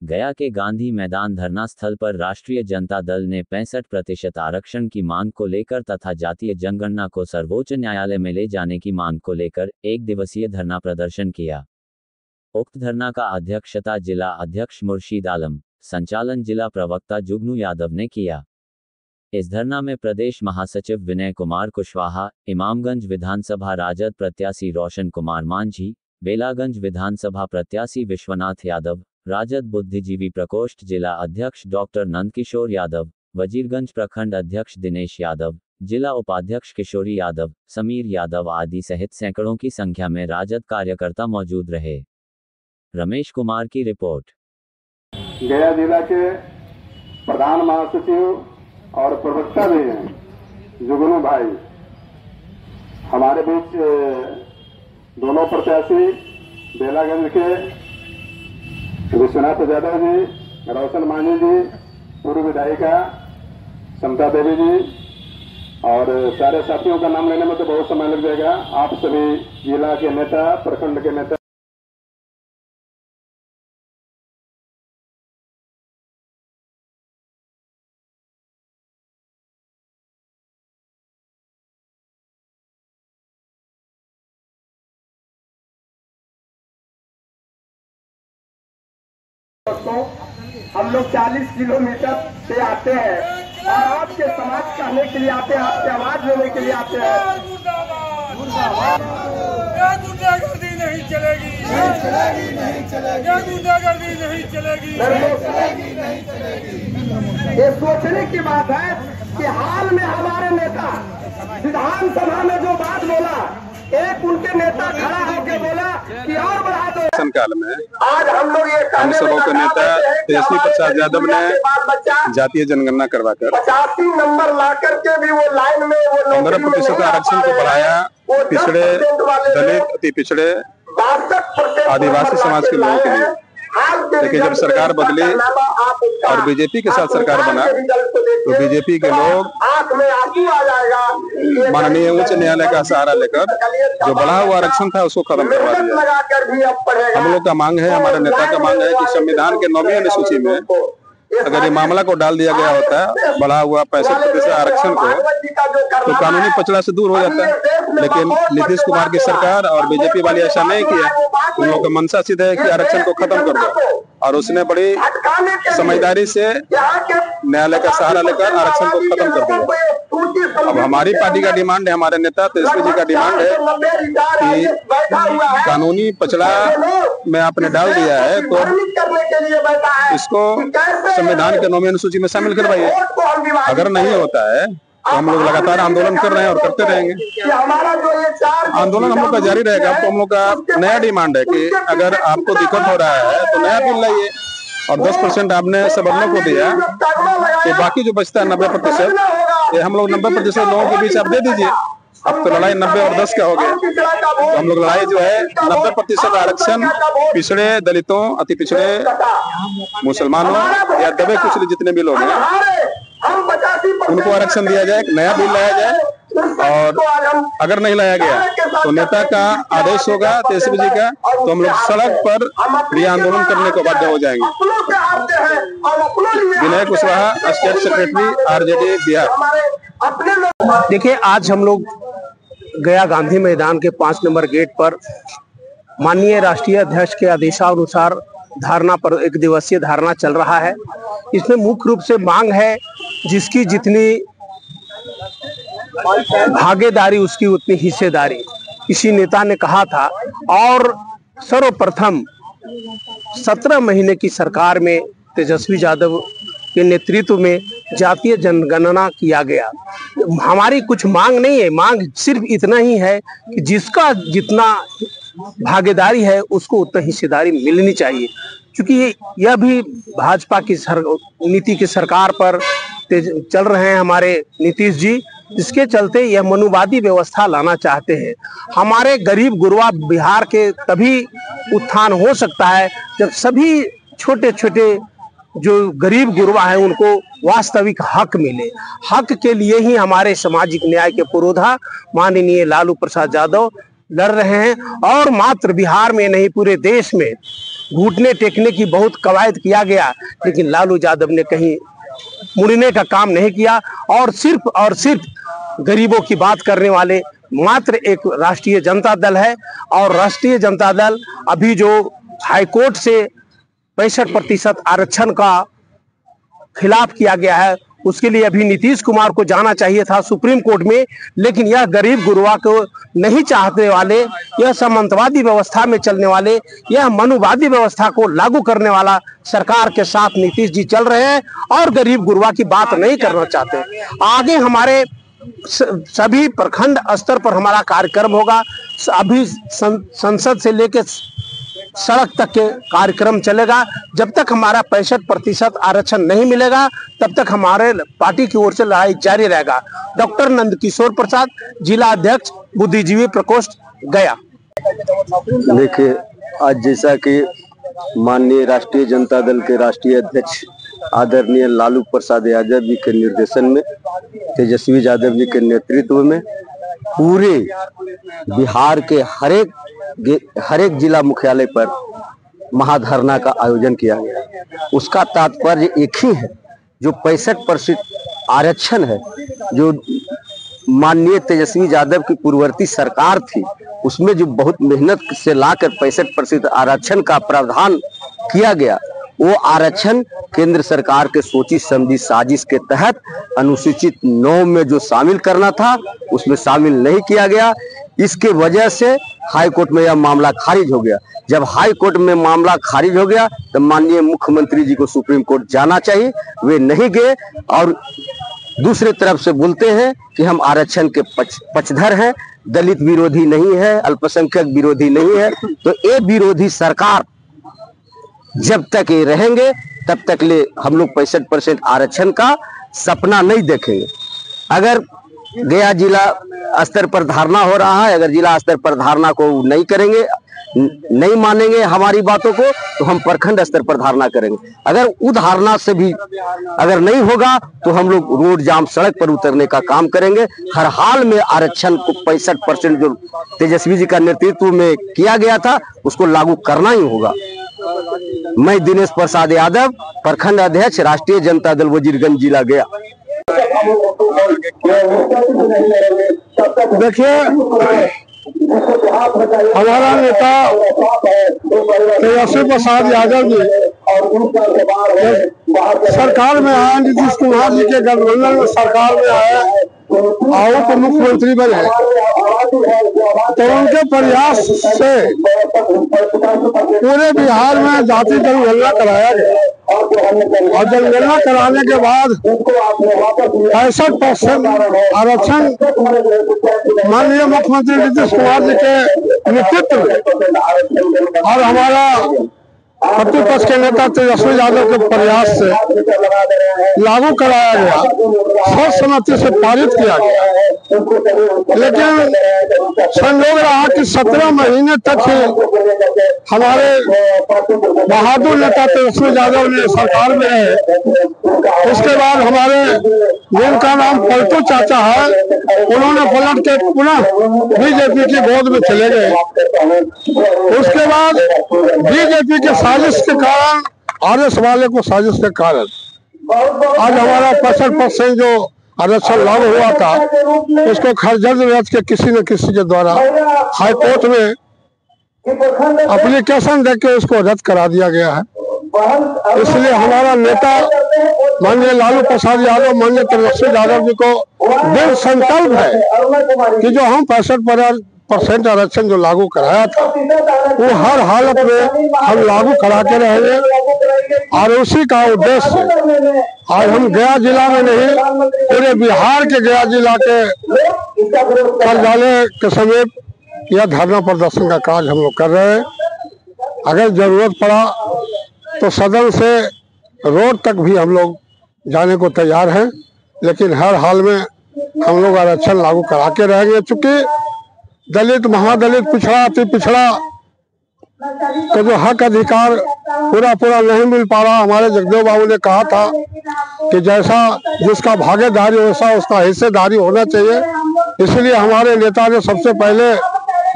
गया के गांधी मैदान धरना स्थल पर राष्ट्रीय जनता दल ने 65% आरक्षण की मांग को लेकर तथा जातीय जनगणना को सर्वोच्च न्यायालय में ले जाने की मांग को लेकर एक दिवसीय धरना प्रदर्शन किया। उक्त धरना का अध्यक्षता जिला अध्यक्ष मुर्शीद आलम, संचालन जिला प्रवक्ता जुगनू यादव ने किया। इस धरना में प्रदेश महासचिव विनय कुमार कुशवाहा, इमामगंज विधानसभा राजद प्रत्याशी रोशन कुमार मांझी, बेलागंज विधानसभा प्रत्याशी विश्वनाथ यादव, राजद बुद्धिजीवी प्रकोष्ठ जिला अध्यक्ष डॉक्टर नंदकिशोर यादव, वजीरगंज प्रखंड अध्यक्ष दिनेश यादव, जिला उपाध्यक्ष किशोरी यादव, समीर यादव आदि सहित सैकड़ों की संख्या में राजद कार्यकर्ता मौजूद रहे। रमेश कुमार की रिपोर्ट। गया जिला के प्रधान महासचिव और प्रवक्ता भी हैं जुगनू भाई, हमारे बीच दोनों प्रत्याशी बेलागंज के विश्वनाथ यादव जी, रोशन मांझी जी, पूर्व विधायिका समता देवी जी और सारे साथियों का नाम लेने में तो बहुत समय लग जाएगा। आप सभी जिला के नेता, प्रखंड के नेता, हम लोग 40 किलोमीटर से आते हैं और आपके समाज कहने के लिए आते हैं, आपकी आवाज लेने के लिए आते हैं। गुंडागर्दी नहीं चलेगी, नहीं चलेगी, नहीं चलेगी, गुंडागर्दी नहीं चलेगी, नहीं चलेगी। ये सोचने की बात है कि हाल में हमारे नेता विधानसभा में जो बात बोला, एक उनके नेता खड़ा होकर बोला कि और बढ़ा दो। काल में आज हम सबों के नेता तेजस्वी प्रसाद यादव ने जातीय जनगणना करवाकर 85 नंबर ला करके भी वो लाइन में 15% आरक्षण को बढ़ाया। पिछड़े, दलित, अति पिछड़े, आदिवासी समाज के लोगों के लिए। लेकिन जब सरकार बदली और बीजेपी के साथ सरकार बना तो बीजेपी के लोग माननीय उच्च न्यायालय का सहारा लेकर जो बढ़ा हुआ आरक्षण था उसको खत्म करवा दिया। हम लोग का मांग है, हमारे नेता का मांग है कि संविधान के 9वीं अनुसूची में अगर ये मामला को डाल दिया गया होता बढ़ा हुआ 65% आरक्षण को, तो कानूनी पचड़ा से दूर हो जाता। लेकिन नीतीश कुमार की सरकार और बीजेपी वाले ऐसा नहीं किया। उन लोगों का मनसा सिद्ध है कि आरक्षण को खत्म कर दो, और उसने बड़ी समझदारी से न्यायालय का सहारा लेकर आरक्षण को खत्म कर दिया। अब हमारी पार्टी का डिमांड है, हमारे नेता तेजस्वी जी का डिमांड है कि कानूनी पचड़ा में आपने डाल दिया है तो इसको संविधान के 9वीं अनुसूची में शामिल करवाइए। अगर नहीं होता है तो हम लोग लगातार आंदोलन कर रहे हैं और करते रहेंगे। आंदोलन हम लोग का जारी रहेगा। तो हम लोग का नया डिमांड है कि अगर आपको दिक्कत हो रहा है तो नया बिल लाइए, और 10% आपने सवर्णों को दिया तो बाकी जो बचता है 90%, ये हम लोग 90% लोगों के बीच आप दे दीजिए। अब तो लड़ाई 90 और 10 का हो गया। तो हम लोग लड़ाई जो है 90% आरक्षण पिछड़े, दलितों, अति पिछड़े, मुसलमानों या दबे कुचले जितने भी लोग हैं उनको आरक्षण दिया जाए, नया बिल लाया जाए। और अगर नहीं लाया गया तो नेता का आदेश होगा तेजस्वी जी का, तो हम लोग सड़क पर ये आंदोलन करने को बाध्य हो जाएंगे। Vinay Kushwaha, state secretary RJD Bihar. देखिए, आज हम लोग गया गांधी मैदान के 5 नंबर गेट पर माननीय राष्ट्रीय अध्यक्ष के आदेशानुसार धारणा पर एक दिवसीय धारणा चल रहा है। इसमें मुख्य रूप से मांग है जिसकी जितनी भागीदारी उसकी उतनी हिस्सेदारी, किसी नेता ने कहा था। और सर्वप्रथम 17 महीने की सरकार में तेजस्वी यादव के नेतृत्व में जातीय जनगणना किया गया। हमारी कुछ मांग नहीं है, मांग सिर्फ इतना ही है कि जिसका जितना भागीदारी है उसको उतना हिस्सेदारी मिलनी चाहिए। क्योंकि यह भी भाजपा की नीति की सरकार पर चल रहे हैं हमारे नीतीश जी, जिसके चलते यह मनुवादी व्यवस्था लाना चाहते हैं। हमारे गरीब गुरबा बिहार के तभी उत्थान हो सकता है जब सभी छोटे छोटे जो गरीब गुरबा है उनको वास्तविक हक मिले। हक के लिए ही हमारे सामाजिक न्याय के पुरोधा माननीय लालू प्रसाद यादव लड़ रहे हैं और मात्र बिहार में नहीं पूरे देश में घुटने टेकने की बहुत कवायद किया गया, लेकिन लालू यादव ने कहीं मुड़ने का काम नहीं किया और सिर्फ गरीबों की बात करने वाले मात्र एक राष्ट्रीय जनता दल है। और राष्ट्रीय जनता दल अभी जो हाईकोर्ट से 65% आरक्षण का खिलाफ किया गया है, उसके लिए अभी नीतीश कुमार को जाना चाहिए था सुप्रीम कोर्ट में, लेकिन यह गरीब गुरबा को नहीं चाहने वाले, यह सामंतवादी व्यवस्था में चलने वाले, यह मनुवादी व्यवस्था को लागू करने वाला सरकार के साथ नीतीश जी चल रहे हैं और गरीब गुरबा की बात नहीं करना चाहते। आगे हमारे सभी प्रखंड स्तर पर हमारा कार्यक्रम होगा। अभी संसद से लेकर सड़क तक के कार्यक्रम चलेगा। जब तक हमारा 65% आरक्षण नहीं मिलेगा तब तक हमारे पार्टी की ओर से लड़ाई जारी रहेगा। डॉक्टर नंदकिशोर प्रसाद, जिला अध्यक्ष, बुद्धिजीवी प्रकोष्ठ, गया। देखिए, आज जैसा कि माननीय राष्ट्रीय जनता दल के राष्ट्रीय अध्यक्ष आदरणीय लालू प्रसाद यादव जी के निर्देशन में, तेजस्वी यादव जी के नेतृत्व में पूरे बिहार के हर एक जिला मुख्यालय पर महाधरना का आयोजन किया गया। उसका तात्पर्य एक ही है, जो 65% आरक्षण है, जो माननीय तेजस्वी यादव की पूर्ववर्ती सरकार थी, उसमें जो बहुत मेहनत से लाकर 65% आरक्षण का प्रावधान किया गया, वो आरक्षण केंद्र सरकार के सोची समझी साजिश के तहत अनुसूचित 9 में जो शामिल करना था उसमें शामिल नहीं किया गया। इसके वजह से हाई कोर्ट में यह मामला खारिज हो गया। जब हाई कोर्ट में मामला खारिज हो गया तो माननीय मुख्यमंत्री जी को सुप्रीम कोर्ट जाना चाहिए, वे नहीं गए और दूसरे तरफ से बोलते हैं कि हम आरक्षण के पक्षधर हैं, दलित विरोधी नहीं है, अल्पसंख्यक विरोधी नहीं है। तो ये विरोधी सरकार जब तक ये रहेंगे तब तक ले हम लोग 65% आरक्षण का सपना नहीं देखेंगे। अगर गया जिला स्तर पर धारणा हो रहा है, अगर जिला स्तर पर धारणा को नहीं करेंगे, नहीं मानेंगे हमारी बातों को, तो हम प्रखंड स्तर पर धारणा करेंगे। अगर वो धारणा से भी अगर नहीं होगा तो हम लोग रोड जाम, सड़क पर उतरने का काम करेंगे। हर हाल में आरक्षण को 65% जो तेजस्वी जी का नेतृत्व में किया गया था उसको लागू करना ही होगा। मैं दिनेश प्रसाद यादव, प्रखंड अध्यक्ष, राष्ट्रीय जनता दल, वजीरगंज जिला, गया। देखिए, हमारा नेता तेजस्वी प्रसाद यादव जी सरकार में आए, नीतीश कुमार जी के गठबंधन में सरकार में आए और उप मुख्यमंत्री बने, तो उनके प्रयास से पूरे बिहार में जाति जनगणना कराया गया और जनगणना कराने के बाद 65% आरक्षण माननीय मुख्यमंत्री नीतीश कुमार जी के नेतृत्व में और हमारा प्रतिपक्ष के नेता तेजस्वी यादव के प्रयास से लागू कराया गया, सर्वसम्मति से पारित किया गया। लेकिन संयोग रहा कि 17 महीने तक ही हमारे बहादुर नेता तेजस्वी यादव ने सरकार में रहे। उसके बाद हमारे जिनका नाम पलटू चाचा है, उन्होंने पलट के पुनः बीजेपी की गोद में चले गए। उसके बाद बीजेपी के साजिश के कारण, आरएस वाले को साजिश के कारण आज हमारा 65% जो आरक्षण लागू हुआ था उसको खरजद रथ के किसी न किसी के द्वारा हाई कोर्ट में एप्लीकेशन देके उसको रद्द करा दिया गया है। इसलिए हमारा नेता माननीय लालू प्रसाद यादव, माननीय तेजस्वी यादव जी को दृढ़ संकल्प है कि जो हम 65% आरक्षण जो लागू कराया था वो हर हालत में हम लागू करा के रहेंगे। और उसी का उद्देश्य आज हम गया जिला में नहीं, पूरे बिहार के गया जिला के कार्यालय के समीप यह धरना प्रदर्शन का कार्य हम लोग कर रहे हैं। अगर जरूरत पड़ा तो सदन से रोड तक भी हम लोग जाने को तैयार हैं, लेकिन हर हाल में हम लोग आरक्षण लागू करा के रहेंगे। चूंकि दलित, महादलित, पिछड़ा, अति पिछड़ा तो जो हक अधिकार पूरा नहीं मिल पा रहा। हमारे जगदेव बाबू ने कहा था कि जैसा जिसका भागीदारी वैसा उसका हिस्सेदारी होना चाहिए। इसलिए हमारे नेता ने सबसे पहले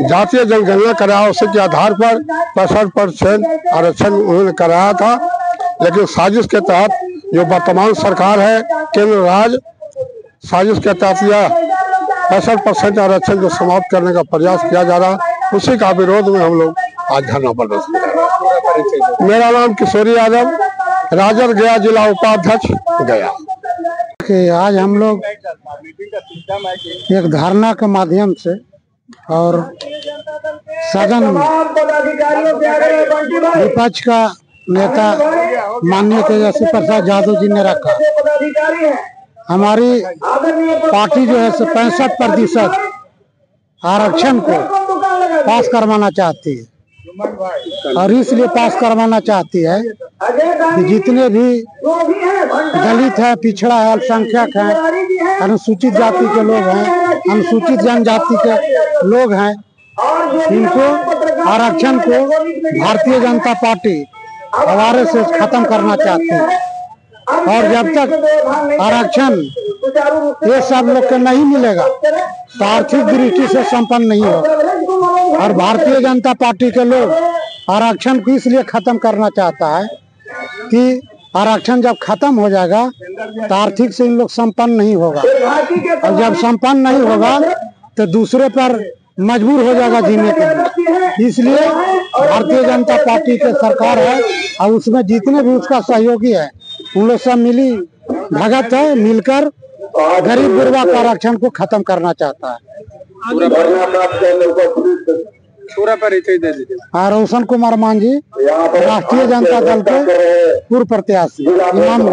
जातीय जनगणना कराया, उसी के आधार पर 65% आरक्षण उन्होंने कराया था। लेकिन साजिश के तहत जो वर्तमान सरकार है, केंद्र राज्य साजिश के तहत यह 65% आरक्षण जो समाप्त करने का प्रयास किया जा रहा है, उसी का विरोध में हम लोग आज धरना प्रदर्शन कर रहे हैं। मेरा नाम किशोरी यादव, राजद गया जिला उपाध्यक्ष गया। आज हम लोग एक धरना के माध्यम से और सदन में विपक्ष का नेता माननीय तेजस्वी प्रसाद यादव जी ने रखा, हमारी पार्टी जो है 65% आरक्षण को पास करवाना चाहती है। और इसलिए पास करवाना चाहती है कि जितने भी दलित है, पिछड़ा है, अल्पसंख्यक है, अनुसूचित जाति के लोग हैं, अनुसूचित जनजाति के लोग हैं, इनको आरक्षण को भारतीय जनता पार्टी हवाले से खत्म करना चाहती है। और जब तक आरक्षण ये सब लोग को नहीं मिलेगा तो आर्थिक दृष्टि से संपन्न नहीं होगा। और भारतीय जनता पार्टी के लोग आरक्षण को इसलिए खत्म करना चाहता है कि आरक्षण जब खत्म हो जाएगा तो आर्थिक से इन लोग संपन्न नहीं होगा, और जब संपन्न नहीं होगा तो दूसरे पर मजबूर हो जाएगा जीने के लिए। इसलिए भारतीय जनता पार्टी की सरकार है और उसमें जितने भी उसका सहयोगी है उन लोग सब मिली भगत है, मिलकर गरीब गुरबा का आरक्षण को खत्म करना चाहता है। पूरा परिचय दे दीजिए। रोशन कुमार मांझी, राष्ट्रीय जनता दल के पूर्व प्रत्याशी, इमाम